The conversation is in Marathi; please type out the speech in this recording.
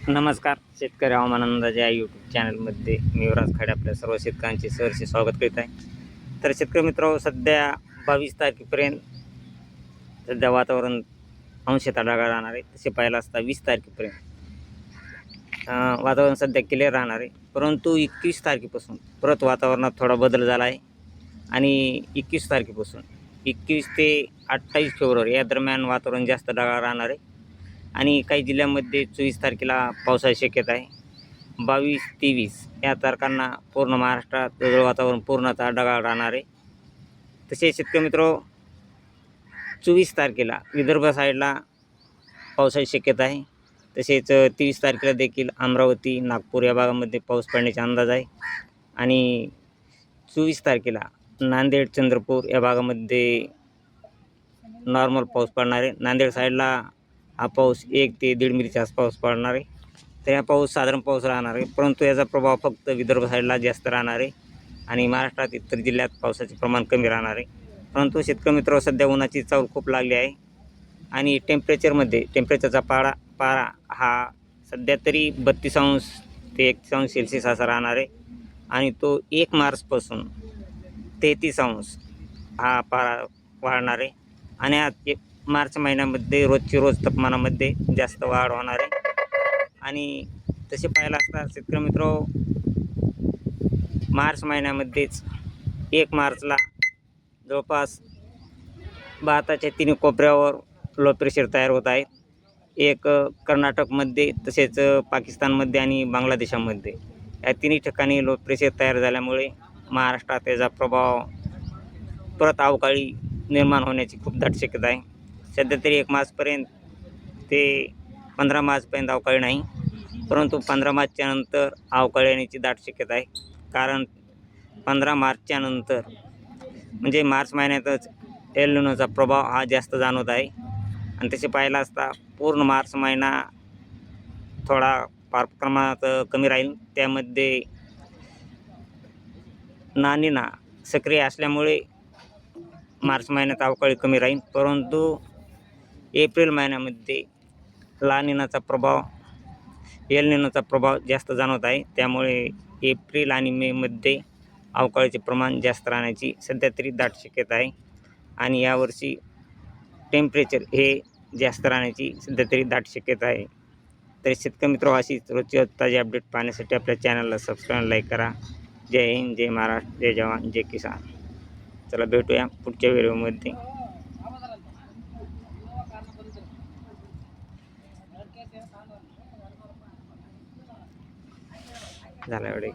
नमस्कार. शेतकरी हवामान अंदाज या यूट्यूब चॅनलमध्ये मी युवराज खाडे आपल्या सर्व शेतकऱ्यांचे सहर्ष स्वागत करीत आहे. तर शेतकरी मित्रांनो, सध्या 22 तारखेपर्यंत सध्या वातावरण अंशतः ढगाळ राहणार आहे. तसे पाहायला असता 20 तारखेपर्यंत वातावरण सध्या क्लिअर राहणार आहे. परंतु 21 तारखेपासून परत वातावरणात थोडा बदल झाला आहे आणि 21 तारखेपासून 21 ते 28 फेब्रुवारी या दरम्यान वातावरण जास्त ढगाळ राहणार आहे आणि काही जिल्ह्यांमध्ये 24 तारखेला पावसाची शक्यता आहे. 22-23 या तारखांना पूर्ण महाराष्ट्रात ढगाळ वातावरण पूर्णतः ढगाळ राहणार आहे. तसेच शेतकरी मित्रांनो, 24 तारखेला विदर्भ साईडला पावसाची शक्यता आहे. तसेच 23 तारखेला देखील अमरावती, नागपूर या भागामध्ये पाऊस पडण्याचा अंदाज आहे आणि 24 तारखेला नांदेड, चंद्रपूर या भागामध्ये नॉर्मल पाऊस पडणार आहे. नांदेड साईडला हा पाऊस 1 ते 1.5 मिलीच्या आसपास पडणार आहे. तर हा पाऊस साधारण पाऊस राहणार आहे, परंतु याचा प्रभाव फक्त विदर्भ साईडला जास्त राहणार आहे आणि महाराष्ट्रात इतर जिल्ह्यात पावसाचे प्रमाण कमी राहणार आहे. परंतु शेतकरी मित्रांनो, सध्या उन्हाची चाहूल खूप लागली आहे आणि टेम्परेचरचा पारा हा सध्या तरी 32° ते 31° सेल्सिअस असा राहणार आहे आणि तो 1 मार्चपासून 33° हा पारा वाढणार आहे आणि मार्च महिन्यामध्ये रोजची रोज तापमानामध्ये जास्त वाढ होणार आहे. आणि तसे पाहायला असता शेतकरी मित्रांनो, मार्च महिन्यामध्येच 1 मार्चला जवळपास भारताच्या तिन्ही कोपऱ्यावर लो प्रेशर तयार होत आहे. एक कर्नाटकमध्ये, तसेच पाकिस्तानमध्ये आणि बांगलादेशामध्ये या तिन्ही ठिकाणी लो प्रेशर तयार झाल्यामुळे महाराष्ट्रात त्याचा प्रभाव परत अवकाळी निर्माण होण्याची खूप दाट शक्यता आहे. सध्या तरी 1 मार्चपर्यंत ते 15 मार्चपर्यंत अवकाळी नाही, परंतु 15 मार्चच्या नंतर अवकाळी येण्याची दाट शक्यता आहे. कारण 15 मार्चच्या नंतर म्हणजे मार्च महिन्यातच एल निनोचा प्रभाव हा जास्त जाणवत आहे आणि तसे पाहायला असता पूर्ण मार्च महिना थोडा फार प्रमाणात कमी राहील. त्यामध्ये लानिना सक्रिय असल्यामुळे मार्च महिन्यात अवकाळी कमी राहील, परंतु एप्रिल महिन्यामध्ये एल निनोचा प्रभाव जास्त जाणवत आहे. त्यामुळे एप्रिल आणि मेमध्ये अवकाळीचे प्रमाण जास्त राहण्याची सध्या तरी दाट शक्यता आहे आणि यावर्षी टेम्परेचर हे जास्त राहण्याची सध्या तरी दाट शक्यता आहे. तर शेतकरी मित्रांनो, अशीच रोजची ताजी अपडेट पाहण्यासाठी आपल्या चॅनलला सबस्क्राईब, लाईक करा. जय हिंद, जय महाराष्ट्र, जय जवान, जय किसान. चला भेटूया पुढच्या व्हिडिओमध्ये. झाला एवढे.